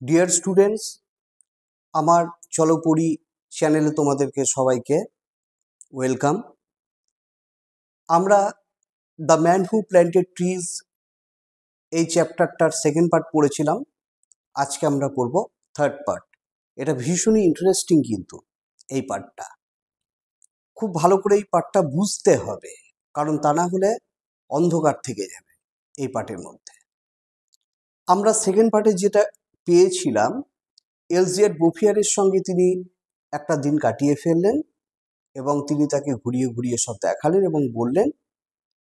Dear students, আমার চলো পড়ি চ্যানেলে তোমাদেরকে সবাইকে ওয়েলকাম। আমরা the man who planted trees এই চ্যাপ্টারটার সেকেন্ড পার্ট পড়েছিলাম। আজকে আমরা পড়ব থার্ড পার্ট। এটা ভীষণই ইন্টারেস্টিং, কিন্তু এই পার্টটা খুব ভালো করে এই পার্টটা বুঝতে হবে, কারণ তা না হলে অন্ধকার থেকে যাবে এই পার্টের মধ্যে। আমরা সেকেন্ড পার্টে যেটা পেয়েছিলাম, এলজিয়েট বোফিয়ারের সঙ্গে তিনি একটা দিন কাটিয়ে ফেললেন এবং তিনি তাকে ঘুরিয়ে ঘুরিয়ে সব দেখালেন এবং বললেন,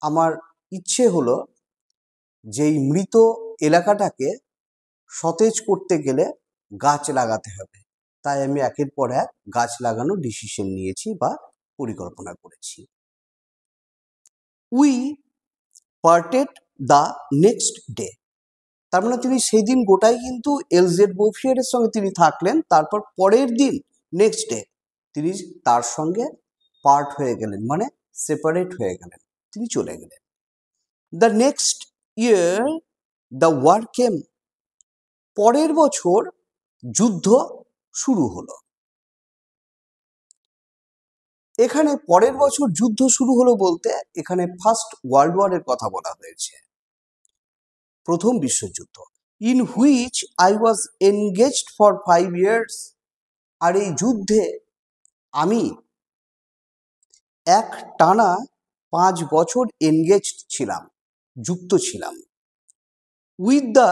আমার ইচ্ছে হলো যে এই মৃত এলাকাটাকে সতেজ করতে গেলে গাছ লাগাতে হবে, তাই আমি একের পর এক গাছ লাগানোর ডিসিশন নিয়েছি বা পরিকল্পনা করেছি। We parted the next day, তার মানে তিনি সেই দিন গোটাই কিন্তু এলজেড বোফিয়ারের সঙ্গে তিনি থাকলেন। তারপর পরের দিন নেক্সট ডে তিনি তার সঙ্গে পার্ট হয়ে গেলেন, মানে সেপারেট হয়ে গেলেন, তিনি চলে গেলেন। The next year the war came, পরের বছর যুদ্ধ শুরু হলো। এখানে পরের বছর যুদ্ধ শুরু হলো বলতে এখানে ফার্স্ট ওয়ার্ল্ড ওয়ারের কথা বলা হয়েছে, প্রথম বিশ্বযুদ্ধ। In which I was engaged for 5 years, আর এই যুদ্ধে আমি এক টানা 5 বছর এনগেজড ছিলাম, যুক্ত ছিলাম। With the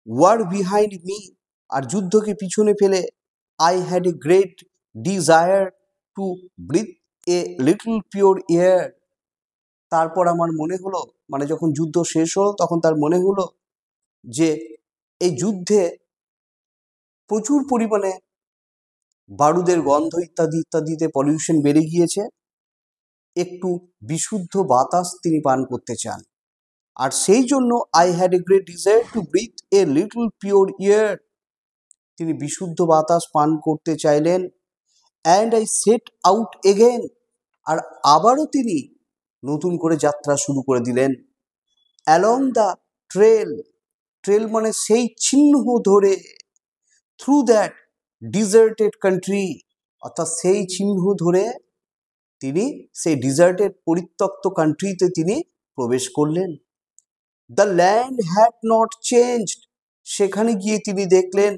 war behind me, আর যুদ্ধকে পিছনে ফেলে I had a great desire to breathe a little pure air, তারপর আমার মনে হলো, মানে যখন যুদ্ধ শেষ হলো তখন তার মনে হলো যে এই যুদ্ধে প্রচুর পরিমাণে বারুদের গন্ধ ইত্যাদি ইত্যাদিতে পলিউশন বেড়ে গিয়েছে, একটু বিশুদ্ধ বাতাস তিনি পান করতে চান। আর সেই জন্য I had a great desire to breathe a little pure air, তিনি বিশুদ্ধ বাতাস পান করতে চাইলেন। And I set out again, আর আবারও তিনি নতুন করে যাত্রা শুরু করে দিলেন। অ্যালং দ্য ট্রেল, ট্রেল মানে সেই চিহ্ন ধরে, থ্রু দ্যাট ডিজার্টেড কান্ট্রি, অর্থাৎ সেই চিহ্ন ধরে তিনি সেই ডিজার্টেড পরিত্যক্ত কান্ট্রিতে তিনি প্রবেশ করলেন। The land had not changed, সেখানে গিয়ে তিনি দেখলেন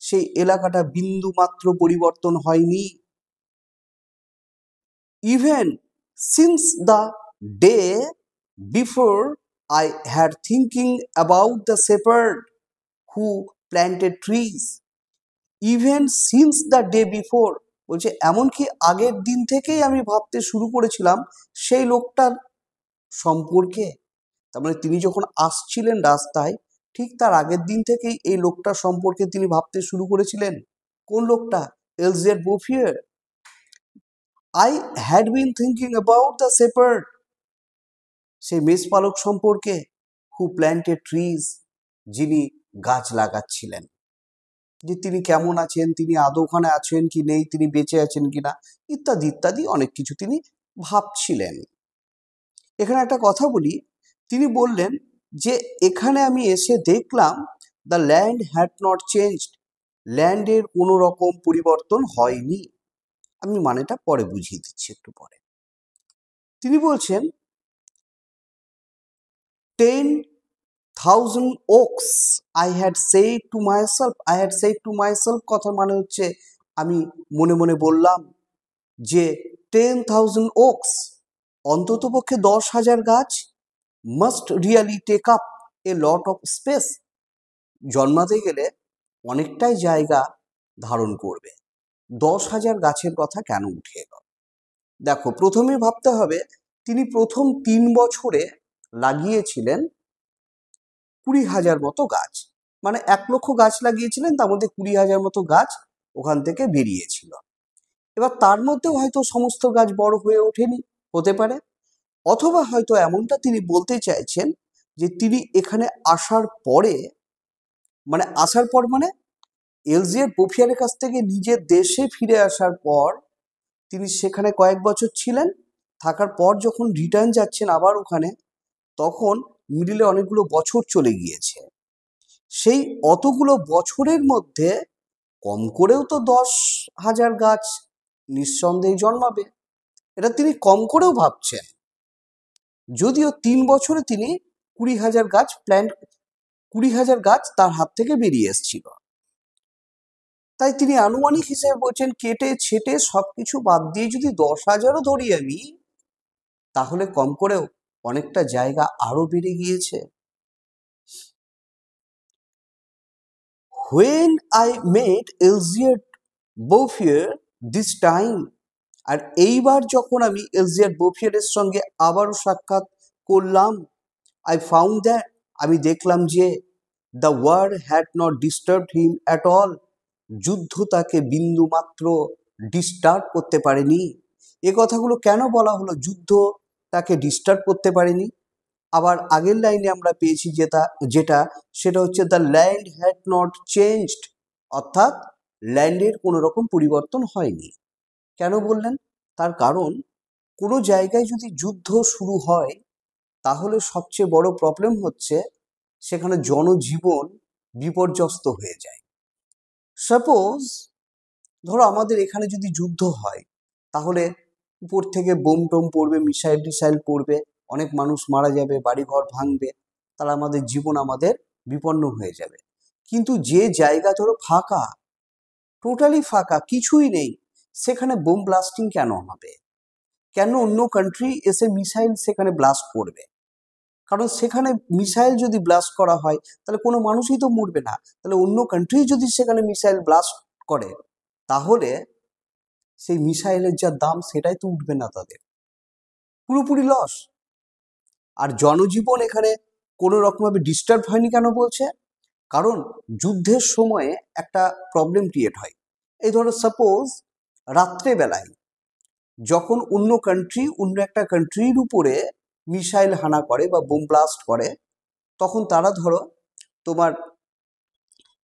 সেই এলাকাটা বিন্দু মাত্র পরিবর্তন হয়নি। Even since the day before I had thinking about the shepherd who planted trees. Even since the day before বলছে এমনকি আগের দিন থেকেই আমি ভাবতে শুরু করেছিলাম সেই লোকটার সম্পর্কে। তার মানে তিনি যখন আসছিলেন রাস্তায়, ঠিক তার আগের দিন থেকেই এই লোকটার সম্পর্কে তিনি ভাবতে শুরু করেছিলেন। কোন লোকটা? Elzeard Bouffier. I had been thinking about the shepherd, সেই মেষপালক সম্পর্কে, হু প্ল্যান্টেড ট্রিজ, যিনি গাছ লাগাচ্ছিলেন, যে তিনি কেমন আছেন, তিনি আদৌ ওখানে আছেন কি নেই, তিনি বেঁচে আছেন কিনা, ইত্যাদি ইত্যাদি অনেক কিছু তিনি ভাবছিলেন। এখানে একটা কথা বলি, তিনি বললেন যে এখানে আমি এসে দেখলাম the land had not changed, ল্যান্ডের কোনো রকম পরিবর্তন হয়নি। আমি মানেটা পরে বুঝিয়ে দিচ্ছি একটু পরে। তিনি বলছেন 10,000 oaks I had said to myself, I had said to myself, কথা মানে হচ্ছে আমি মনে মনে বললাম যে 10,000 oaks, অন্তত পক্ষে 10,000 গাছ, must really take up a lot of space, জন্মাতে গেলে অনেকটাই জায়গা ধারণ করবে। 10,000 গাছের কথা কেন উঠে এলো? দেখো, প্রথমে ভাবতে হবে তিনি প্রথম 3 বছরে লাগিয়েছিলেন 20,000 মতো গাছ, মানে 1 লক্ষ গাছ লাগিয়েছিলেন, তার মধ্যে 20,000 মতো গাছ ওখান থেকে বেরিয়েছিল। এবার তার মধ্যেও হয়তো সমস্ত গাছ বড় হয়ে ওঠেনি, হতে পারে। অথবা হয়তো এমনটা তিনি বলতে চাইছেন যে তিনি এখানে আসার পরে, মানে আসার পর মানে এলজিয়েট বোফিয়ারের কাছ থেকে নিজের দেশে ফিরে আসার পর তিনি সেখানে কয়েক বছর ছিলেন, থাকার পর যখন রিটার্ন যাচ্ছেন আবার ওখানে, তখন মিডিলে অনেকগুলো বছর চলে গিয়েছে। সেই অতগুলো বছরের মধ্যে কম করেও তো 10,000 গাছ নিঃসন্দেহে জন্মাবে, এটা তিনি কম করেও ভাবছেন। যদিও 3 বছরে তিনি 20,000 গাছ 20,000 গাছ তার হাত থেকে বেরিয়ে এসেছিল। তাই তিনি আনুমানিক হিসেবে বলছেন কেটে ছেটে সবকিছু বাদ দিয়ে যদি 10,000ও ধরি আমি, তাহলে কম করেও অনেকটা জায়গা আরো বেড়ে গিয়েছে। When I met Elizabeth Bouvier this time, আর এইবার যখন আমি এলজিয়ার বোফিয়ারের সঙ্গে আবারও সাক্ষাৎ করলাম, I found that, আমি দেখলাম যে the war had not disturbed him at all, যুদ্ধ তাকে বিন্দু মাত্র ডিস্টার্ব করতে পারেনি। এ কথাগুলো কেন বলা হলো যুদ্ধ তাকে ডিস্টার্ব করতে পারেনি? আবার আগের লাইনে আমরা পেয়েছি যেটা সেটা হচ্ছে the land had not changed, অর্থাৎ ল্যান্ডের কোনো রকম পরিবর্তন হয়নি। কেন বললেন? তার কারণ কোনো জায়গায় যদি যুদ্ধ শুরু হয় তাহলে সবচেয়ে বড় প্রবলেম হচ্ছে সেখানে জনজীবন বিপর্যস্ত হয়ে যায়। সাপোজ ধরো আমাদের এখানে যদি যুদ্ধ হয় তাহলে উপর থেকে বোম টোম পড়বে, মিসাইল টিসাইল পড়বে, অনেক মানুষ মারা যাবে, বাড়িঘর ভাঙবে, তাহলে আমাদের জীবন আমাদের বিপন্ন হয়ে যাবে। কিন্তু যে জায়গা ধরো ফাঁকা, টোটালি ফাঁকা, কিছুই নেই, সেখানে বোম ব্লাস্টিং কেন হবে? কেন অন্য কান্ট্রি এসে মিসাইল সেখানে ব্লাস্ট করবে? কারণ সেখানে মিসাইল যদি ব্লাস্ট করা হয় তাহলে কোনো মানুষই তো মরবে না। তাহলে অন্য কান্ট্রি যদি সেখানে মিসাইল ব্লাস্ট করে তাহলে সেই মিসাইলের যা দাম সেটাই তো উঠবে না, তাদের পুরোপুরি লস। আর জনজীবন এখানে কোনো রকমভাবে ডিস্টার্ব হয়নি কেন বলছে? কারণ যুদ্ধের সময়ে একটা প্রবলেম ক্রিয়েট হয়। এই ধরো সাপোজ রাত্রেবেলায় যখন অন্য কান্ট্রি অন্য একটা কান্ট্রির উপরে মিসাইল হানা করে বা বোম ব্লাস্ট করে, তখন তারা ধরো তোমার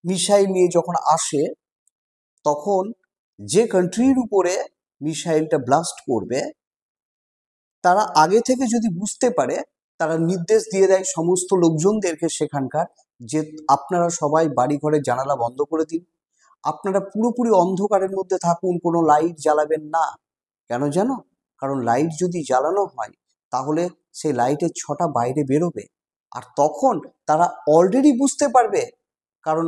মিসাইল নিয়ে যখন আসে, তখন যে কান্ট্রির উপরে মিসাইলটা ব্লাস্ট করবে তারা আগে থেকে যদি বুঝতে পারে, তারা নির্দেশ দিয়ে দেয় সমস্ত লোকজনদেরকে সেখানকার, যে আপনারা সবাই বাড়ি ঘরে জানালা বন্ধ করে দিন, আপনারা পুরোপুরি অন্ধকারের মধ্যে থাকুন, কোনো লাইট জ্বালাবেন না। কেন জানো? কারণ লাইট যদি জ্বালানো হয় তাহলে সেই লাইটের ছটা বাইরে বেরোবে, আর তখন তারা অলরেডি বুঝতে পারবে, কারণ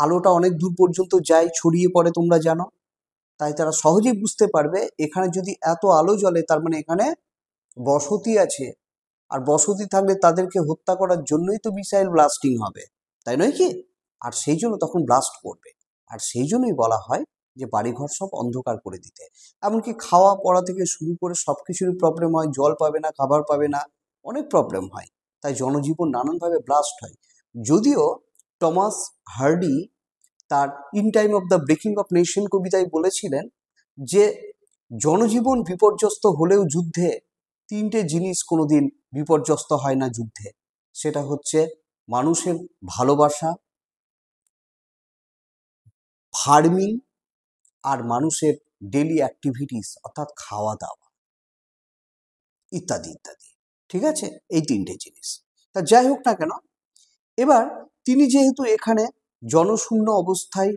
আলোটা অনেক দূর পর্যন্ত যায়, ছড়িয়ে পড়ে, তোমরা জানো। তাই তারা সহজেই বুঝতে পারবে এখানে যদি এত আলো জ্বলে তার মানে এখানে বসতি আছে, আর বসতি থাকলে তাদেরকে হত্যা করার জন্যই তো মিসাইল ব্লাস্টিং হবে, তাই নয় কি? আর সেই জন্য তখন ব্লাস্ট করবে। আর সেই জন্যই বলা হয় যে বাড়িঘর সব অন্ধকার করে দিতে। এমনকি খাওয়া পড়া থেকে শুরু করে সব কিছুরই প্রবলেম হয়, জল পাবে না, খাবার পাবে না, অনেক প্রবলেম হয়। তাই জনজীবন নানানভাবে ব্লাস্ট হয়। যদিও টমাস হার্ডি তার in time of the breaking of nation কবিতায় বলেছিলেন যে জনজীবন বিপর্যস্ত হলেও যুদ্ধে 3টে জিনিস কোনোদিন বিপর্যস্ত হয় না যুদ্ধে। সেটা হচ্ছে মানুষের ভালোবাসা, ফার্মিং, আর মানুষের ডেলি অ্যাক্টিভিটিস অর্থাৎ খাওয়া দাওয়া ইত্যাদি ইত্যাদি। ঠিক আছে, এই 3টে জিনিস। তা যাই হোক না কেন, এবার তিনি যেহেতু এখানে জনশূন্য অবস্থায়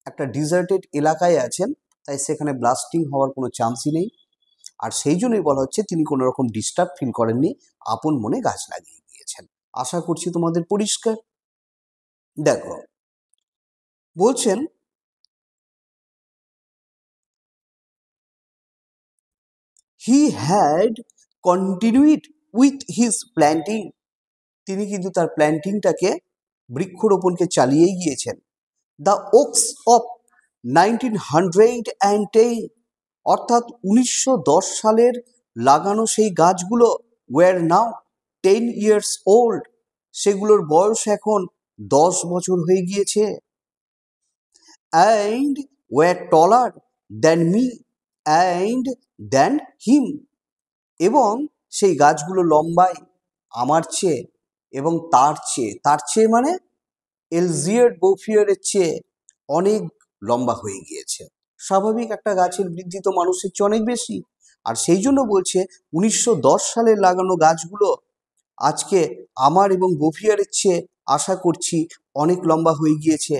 একটা ডিজার্টেড এলাকায় আছেন, তাই সেখানে ব্লাস্টিং হওয়ার কোনো চান্সই নেই। আর সেই জন্যই বলা হচ্ছে তিনি কোনো রকম ডিস্টার্ব ফিল করেননি, আপন মনে গাছ লাগিয়ে দিয়েছেন। আশা করছি তোমাদের পরিষ্কার। দেখো বলছেন, he had continued with his planting, তিনি কিন্তু তার প্ল্যান্টিংটাকে, বৃক্ষরোপণকে চালিয়েই গিয়েছেন। দ্য ওকস অফ 1910, অর্থাৎ 1910 সালের লাগানো সেই গাছগুলো ওয়ার নাও 10 years old, সেগুলোর বয়স এখন 10 বছর হয়ে গিয়েছে। And were taller than me and than him, এবং সেই গাছগুলো লম্বায় আমার চেয়ে এবং তার চেয়ে মানে এলজিয়ার্ড বোফিয়ারের চেয়ে অনেক লম্বা হয়ে গিয়েছে। স্বাভাবিক, একটা গাছের বৃদ্ধি তো মানুষের চেয়ে অনেক বেশি। আর সেই জন্য বলছে 1910 সালে লাগানো গাছগুলো আজকে আমার এবং বোফিয়ারের চেয়ে আশা করছি অনেক লম্বা হয়ে গিয়েছে।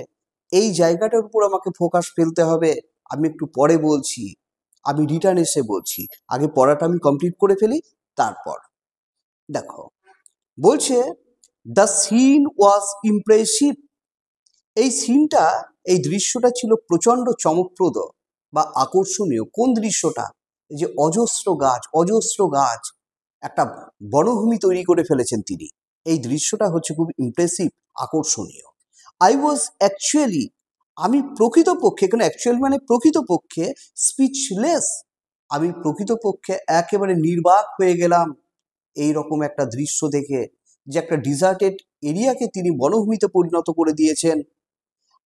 এই জায়গাটার উপর আমাকে ফোকাস ফেলতে হবে। আমি একটু পরে বলছি, আমি রিটার্ন এসে বলছি, আগে পড়াটা আমি কমপ্লিট করে ফেলি, তারপর দেখো বলছে দ্য সিন ওয়াজ ইমপ্রেসিভ। এই সিনটা, এই দৃশ্যটা ছিল প্রচণ্ড চমকপ্রদ বা আকর্ষণীয়। কোন দৃশ্যটা? এই যে অজস্র গাছ, একটা বনভূমি তৈরি করে ফেলেছেন তিনি। এই দৃশ্যটা হচ্ছে খুব ইমপ্রেসিভ, আকর্ষণীয়। আই ওয়াজ অ্যাকচুয়ালি, আমি প্রকৃতপক্ষে, এখানে অ্যাকচুয়ালি মানে প্রকৃতপক্ষে, স্পিচলেস, আমি প্রকৃতপক্ষে একেবারে নির্বাক হয়ে গেলাম এই রকম একটা দৃশ্য দেখে, যে একটা ডিজার্টেড এরিয়াকে তিনি বনভূমিতে পরিণত করে দিয়েছেন।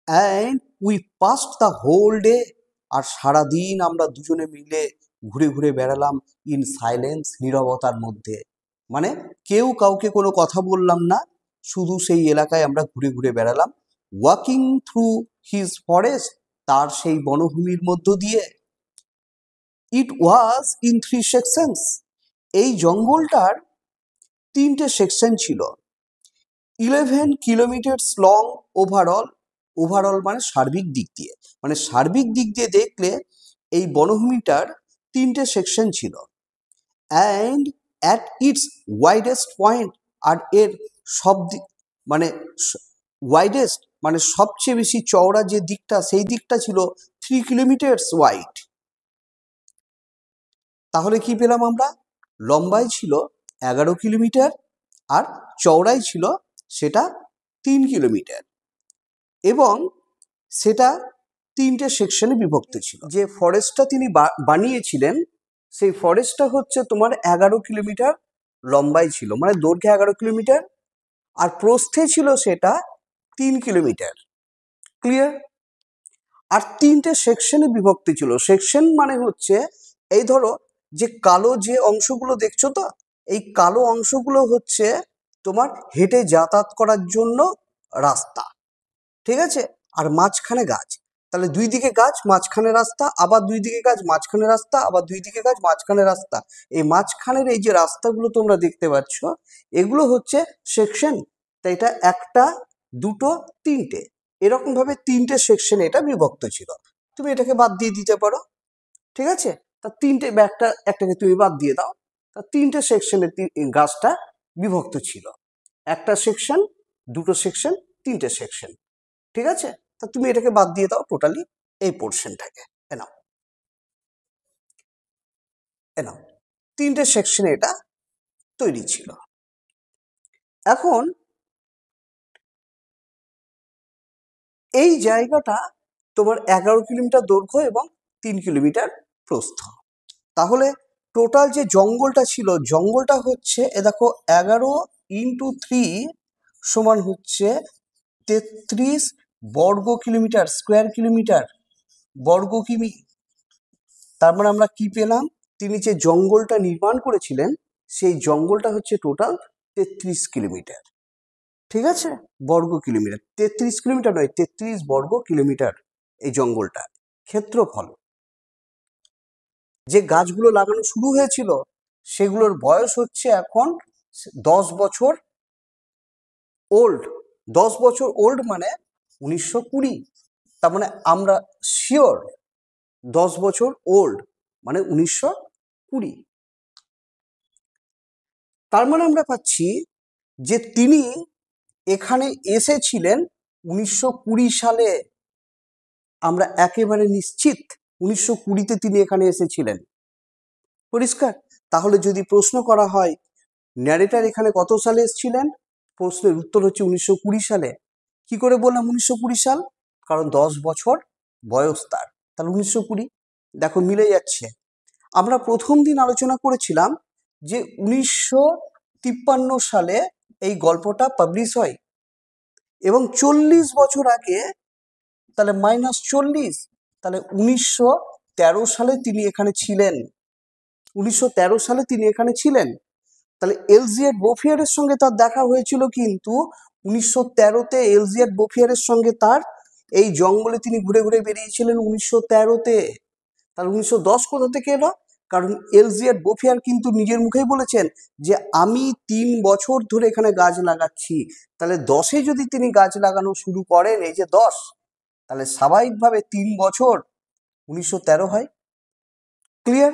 And we passed the whole day, আর সারাদিন আমরা দুজনে মিলে ঘুরে ঘুরে বেড়ালাম ইন সাইলেন্স, নীরবতার মধ্যে। মানে কেউ কাউকে কোনো কথা বললাম না, শুধু সেই এলাকায় আমরা ঘুরে ঘুরে বেড়ালাম। ওয়াকিং থ্রু হিজ ফরেস্ট, তার সেই বনভূমির মধ্য দিয়ে। ইট ওয়াজ ইন 3 সেকশনস, এই জঙ্গলটার 3টে সেকশন ছিল। 11 কিলোমিটার্স লং ওভারঅল, ওভারঅল মানে সার্বিক দিক দিয়ে, মানে সার্বিক দিক দিয়ে দেখলে এই বনভূমিটার 3টে সেকশন ছিল। And at its widest point, আর এর সব দিক মানে ওয়াইডেস্ট মানে সবচেয়ে বেশি চওড়া যে দিকটা, সেই দিকটা ছিল 3 কিলোমিটার্স ওয়াইড। তাহলে কি পেলাম আমরা? লম্বাই ছিল 11 কিলোমিটার আর চওড়াই ছিল সেটা 3 কিলোমিটার, এবং সেটা 3টে সেকশনে বিভক্ত ছিল। যে ফরেস্টটা তিনি বানিয়েছিলেন, সেই ফরেস্টটা হচ্ছে তোমার 11 কিলোমিটার লম্বাই ছিল, মানে দৈর্ঘ্যে 11 কিলোমিটার, আর প্রস্থে ছিল সেটা 3 কিলোমিটার। ক্লিয়ার? আর 3টে সেকশনে বিভক্ত ছিল। সেকশন মানে হচ্ছে, এই ধরো যে কালো যে অংশগুলো দেখছো, তো এই কালো অংশগুলো হচ্ছে তোমার হেঁটে যাতায়াত করার জন্য রাস্তা, ঠিক আছে? আর মাঝখানে গাছ, তাহলে দুই দিকে গাছ, মাঝখানে রাস্তা, আবার দুই দিকে গাছ, মাঝখানে রাস্তা, আবার দুই দিকে গাছ, মাঝখানে রাস্তা। এই মাঝখানের এই যে রাস্তাগুলো তোমরা দেখতে পাচ্ছ, এগুলো হচ্ছে সেকশন। তাই এটা 1টা 2টো 3টে, এরকম ভাবে 3টে সেকশনে এটা বিভক্ত ছিল। তুমি এটাকে বাদ দিয়ে দিতে পারো, ঠিক আছে? তা 3টে, একটাকে তুমি বাদ দিয়ে দাও। তা 3টে সেকশনে গাছটা বিভক্ত ছিল। 1টা সেকশন, 2টো সেকশন, 3টে সেকশন, ঠিক আছে? তা তুমি এটাকে বাদ দিয়ে দাও টোটালি এই পোর্শনটাকে। এনাও 3টে সেকশনে এটা তৈরি ছিল। এখন এই জায়গাটা তোমার 11 কিলোমিটার দৈর্ঘ্য এবং 3 কিলোমিটার প্রস্থ। তাহলে টোটাল যে জঙ্গলটা ছিল, জঙ্গলটা হচ্ছে দেখো 11 × 3 সমান হচ্ছে 33 বর্গ কিলোমিটার, স্কোয়ার কিলোমিটার, বর্গ কিমি। তার মানে আমরা কি পেলাম? তিনি যে জঙ্গলটা নির্মাণ করেছিলেন, সেই জঙ্গলটা হচ্ছে টোটাল 33 কিলোমিটার, ঠিক আছে? বর্গ কিলোমিটার, 33 কিলোমিটার নয়, 33 বর্গ কিলোমিটার এই জঙ্গলটার ক্ষেত্রফল। যে গাছগুলো লাগানো শুরু হয়েছিল, সেগুলোর বয়স হচ্ছে এখন 10 বছর ওল্ড। 10 বছর ওল্ড মানে 1920। তার মানে আমরা শিওর 10 বছর ওল্ড মানে 1920। তার মানে আমরা পাচ্ছি যে তিনি এখানে এসেছিলেন 1920 সালে। আমরা একেবারে নিশ্চিত 1920-তে তিনি এখানে এসেছিলেন। পরিষ্কার? তাহলে যদি প্রশ্ন করা হয় ন্যারেটার এখানে কত সালে এসেছিলেন, প্রশ্নের উত্তর হচ্ছে 1920 সালে। কি করে বললাম 1920 সাল? কারণ 10 বছর বয়স তার, তাহলে 1920। দেখো মিলে যাচ্ছে। আমরা প্রথম দিন আলোচনা করেছিলাম যে 1953 সালে এই গল্পটা পাবলিশ হয়, এবং 40 বছর আগে, তাহলে -40, তাহলে 1913 সালে তিনি এখানে ছিলেন। 1913 সালে তিনি এখানে ছিলেন। তাহলে এলজিয়েট বোফিয়ারের সঙ্গে তার দেখা হয়েছিল, কিন্তু 1913-তে এলজিয়েট বোফিয়ারের সঙ্গে তার এই জঙ্গলে তিনি ঘুরে ঘুরে বেরিয়েছিলেন 1913-তে। তাহলে 1910 কোথা থেকে এলো? কারণ এলজিয়ার বোফিয়ার কিন্তু নিজের মুখেই বলেছেন যে আমি 3 বছর ধরে এখানে গাছ লাগাচ্ছি। তাহলে 10-এ যদি তিনি গাছ লাগানো শুরু করেন, এই যে 10, তাহলে স্বাভাবিকভাবে 3 বছর 1913 হয়। ক্লিয়ার?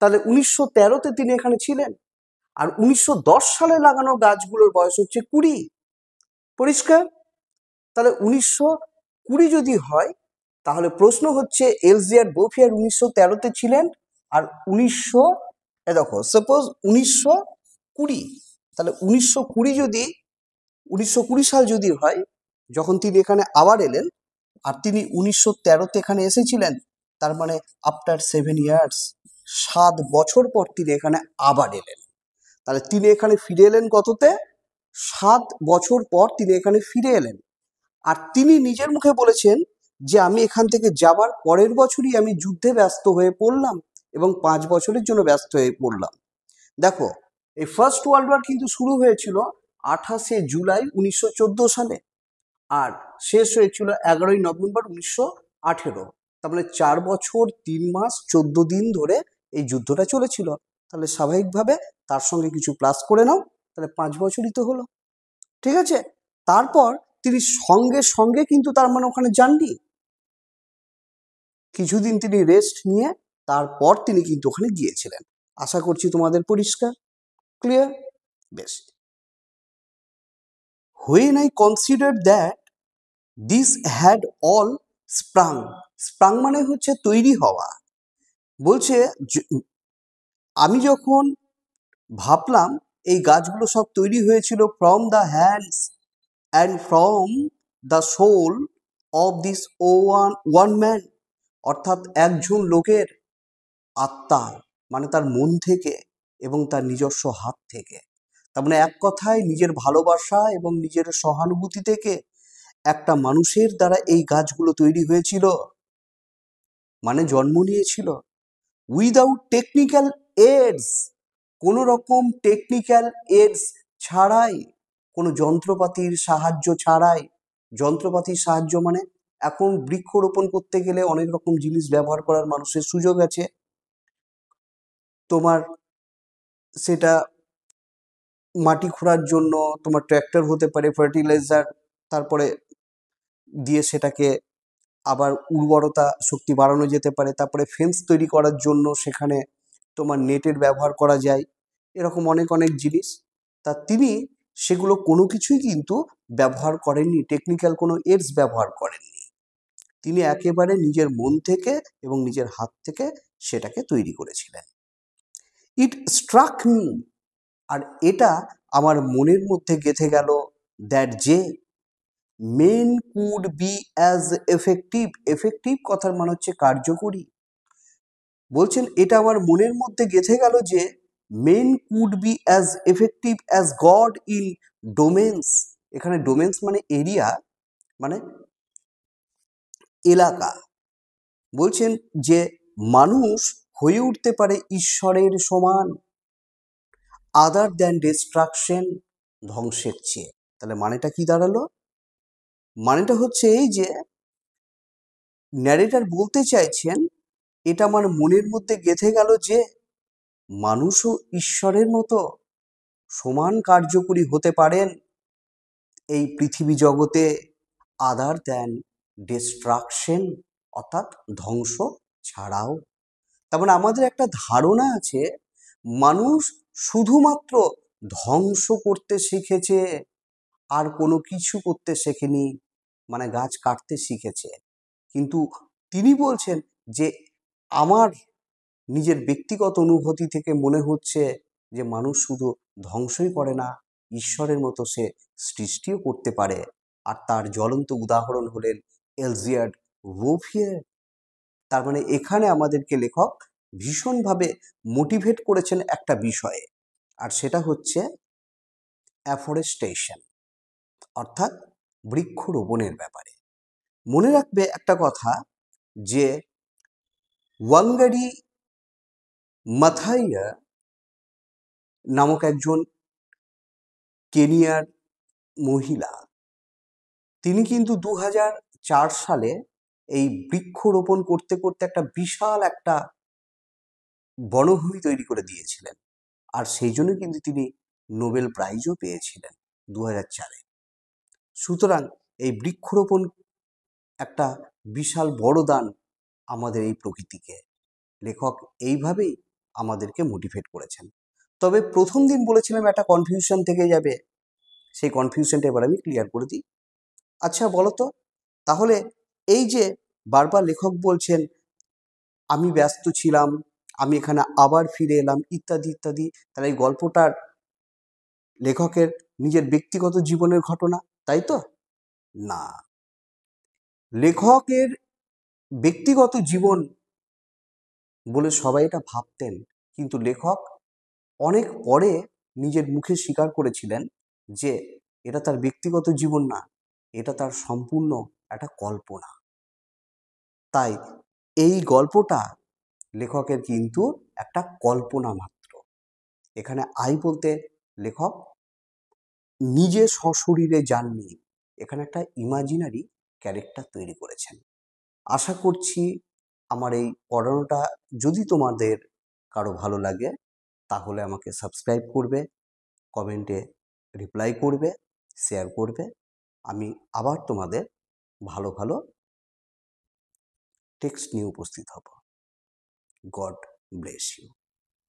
তাহলে 1913-তে তিনি এখানে ছিলেন, আর 1910 সালে লাগানো গাছগুলোর বয়স হচ্ছে 20। পরিষ্কার? তাহলে 1920 যদি হয়, তাহলে প্রশ্ন হচ্ছে এলজিয়ার বোফিয়ার 1913-তে ছিলেন, আর দেখো সাপোজ 1920, তাহলে 1920 সাল যদি হয়, যখন তিনি এখানে আবার এলেন, আর তিনি 1913-তে এখানে এসেছিলেন, তার মানে আফটার 7 ইয়ার্স, 7 বছর পর তিনি এখানে আবার এলেন। তাহলে তিনি এখানে ফিরে এলেন কততে? 7 বছর পর তিনি এখানে ফিরে এলেন। আর তিনি নিজের মুখে বলেছেন যে আমি এখান থেকে যাবার পরের বছরই আমি যুদ্ধে ব্যস্ত হয়ে পড়লাম এবং 5 বছরের জন্য ব্যস্ত হয়ে পড়লাম। দেখো, এই ফার্স্ট ওয়ার্ল্ড ওয়ার কিন্তু শুরু হয়েছিল 28শে জুলাই 1914 সালে, আর শেষ হয়েছিল 11ই নভেম্বর 1918। তার মানে 4 বছর 3 মাস 14 দিন ধরে এই যুদ্ধটা চলেছিল। তাহলে স্বাভাবিকভাবে তার সঙ্গে কিছু প্লাস করে নাও, তাহলে 5 বছরই তো হলো। ঠিক আছে? তারপর তিনি সঙ্গে সঙ্গে কিন্তু তার মানে ওখানে যাননি, কিছুদিন তিনি রেস্ট নিয়ে তারপর তিনি কিন্তু ওখানে গিয়েছিলেন। আশা করছি তোমাদের পরিষ্কার, ক্লিয়ার? বেশ। When I considered that this had all sprung মানে হচ্ছে তৈরি হওয়া। বলছে আমি যখন ভাবলাম এই গাছগুলো সব তৈরি হয়েছিল from the hands and from the soul of this one man, অর্থাৎ একজন লোকের আত্মা, মানে তার মন থেকে এবং তার নিজস্ব হাত থেকে। তার মানে এক কথায় নিজের ভালোবাসা এবং নিজের সহানুভূতি থেকে একটা মানুষের দ্বারা এই গাছগুলো তৈরি হয়েছিল, মানে জন্ম নিয়েছিল। উইদাউট টেকনিক্যাল এডস, কোনো রকম টেকনিক্যাল এডস ছাড়াই, কোনো যন্ত্রপাতির সাহায্য ছাড়াই। যন্ত্রপাতির সাহায্য মানে এখন বৃক্ষরোপণ করতে গেলে অনেক রকম জিনিস ব্যবহার করার মানুষের সুযোগ আছে। তোমার সেটা মাটি খোঁড়ার জন্য তোমার ট্র্যাক্টর হতে পারে, ফার্টিলাইজার, তারপরে দিয়ে সেটাকে আবার উর্বরতা শক্তি বাড়ানো যেতে পারে, তারপরে ফেন্স তৈরি করার জন্য সেখানে তোমার নেটের ব্যবহার করা যায়, এরকম অনেক অনেক জিনিস। তা তিনি সেগুলো কোনো কিছুই কিন্তু ব্যবহার করেননি, টেকনিক্যাল কোনো এডস ব্যবহার করেননি। তিনি একেবারে নিজের মন থেকে এবং নিজের হাত থেকে সেটাকে তৈরি করেছিলেন। ইট স্ট্রাক মি, আর এটা আমার মনের মধ্যে গেঁথে গেল, দ্যাট যে men could be as effective কথার মানে হচ্ছে কার্যকরী। বলছেন এটা আমার মনের মধ্যে গেঁথে গেল যে men could be as effective as God in domains. এখানে ডোমেন্স মানে এরিয়া, মানে এলাকা। বলছেন যে মানুষ হয়ে উঠতে পারে ঈশ্বরের সমান, আদার দ্যান ডিস্ট্রাকশন, ধ্বংসের চেয়ে। তাহলে মানেটা কি দাঁড়ালো? মানেটা হচ্ছে এই যে ন্যারেটর বলতে চাইছেন এটা আমার মনের মধ্যে গেঁথে গেল যে মানুষও ঈশ্বরের মতো সমান কার্যকরী হতে পারেন এই পৃথিবী জগতে, আদার দ্যান ডিস্ট্রাকশন, অর্থাৎ ধ্বংস ছাড়াও। তার মানে আমাদের একটা ধারণা আছে মানুষ শুধুমাত্র ধ্বংস করতে শিখেছে, আর কোনো কিছু করতে শেখেনি, মানে গাছ কাটতে শিখেছে। কিন্তু তিনি বলছেন যে আমার নিজের ব্যক্তিগত অনুভূতি থেকে মনে হচ্ছে যে মানুষ শুধু ধ্বংসই করে না, ঈশ্বরের মতো সে সৃষ্টিও করতে পারে। আর তার জ্বলন্ত উদাহরণ হলেন এলজিয়ার বোফিয়ার। তার মানে এখানে আমাদেরকে লেখক ভীষণভাবে মোটিভেট করেছেন একটা বিষয়ে, আর সেটা হচ্ছে অ্যাফরেস্টেশন, অর্থাৎ বৃক্ষরোপণের ব্যাপারে। মনে রাখবে একটা কথা, যে ওয়াঙ্গারি মাথাইয়া নামক একজন কেনিয়ার মহিলা, তিনি কিন্তু 2004 সালে এই বৃক্ষরোপণ করতে করতে একটা বিশাল একটা বনভূমি তৈরি করে দিয়েছিলেন, আর সেই জন্য কিন্তু তিনি নোবেল প্রাইজও পেয়েছিলেন 2004-এ। সুতরাং এই বৃক্ষরোপণ একটা বিশাল বড় দান আমাদের এই প্রকৃতিকে। লেখক এইভাবেই আমাদেরকে মোটিভেট করেছেন। তবে প্রথম দিন বলেছিলাম একটা কনফিউশন থেকে যাবে, সেই কনফিউশনটা এবার আমি ক্লিয়ার করে দিই। আচ্ছা বলো তো, তাহলে এই যে বারবার লেখক বলছেন আমি ব্যস্ত ছিলাম, আমি এখানে আবার ফিরে এলাম, ইত্যাদি ইত্যাদি, তাহলে এই গল্পটার লেখকের নিজের ব্যক্তিগত জীবনের ঘটনা, তাই তো? না, লেখকের ব্যক্তিগত জীবন বলে সবাই এটা ভাবতেন, কিন্তু লেখক অনেক পরে নিজের মুখে স্বীকার করেছিলেন যে এটা তার ব্যক্তিগত জীবন না, এটা তার সম্পূর্ণ একটা কল্পনা। তাই এই গল্পটা লেখকের কিন্তু একটা কল্পনা মাত্র। এখানে আই বলতে লেখক নিজে সশরীরে যাননি, এখানে একটা ইমাজিনারি ক্যারেক্টার তৈরি করেছেন। আশা করছি আমার এই পড়ানোটা যদি তোমাদের কারো ভালো লাগে তাহলে আমাকে সাবস্ক্রাইব করবে, কমেন্টে রিপ্লাই করবে, শেয়ার করবে। আমি আবার তোমাদের ভালো ভালো টেক্সট নিয়ে উপস্থিত হব। God bless you.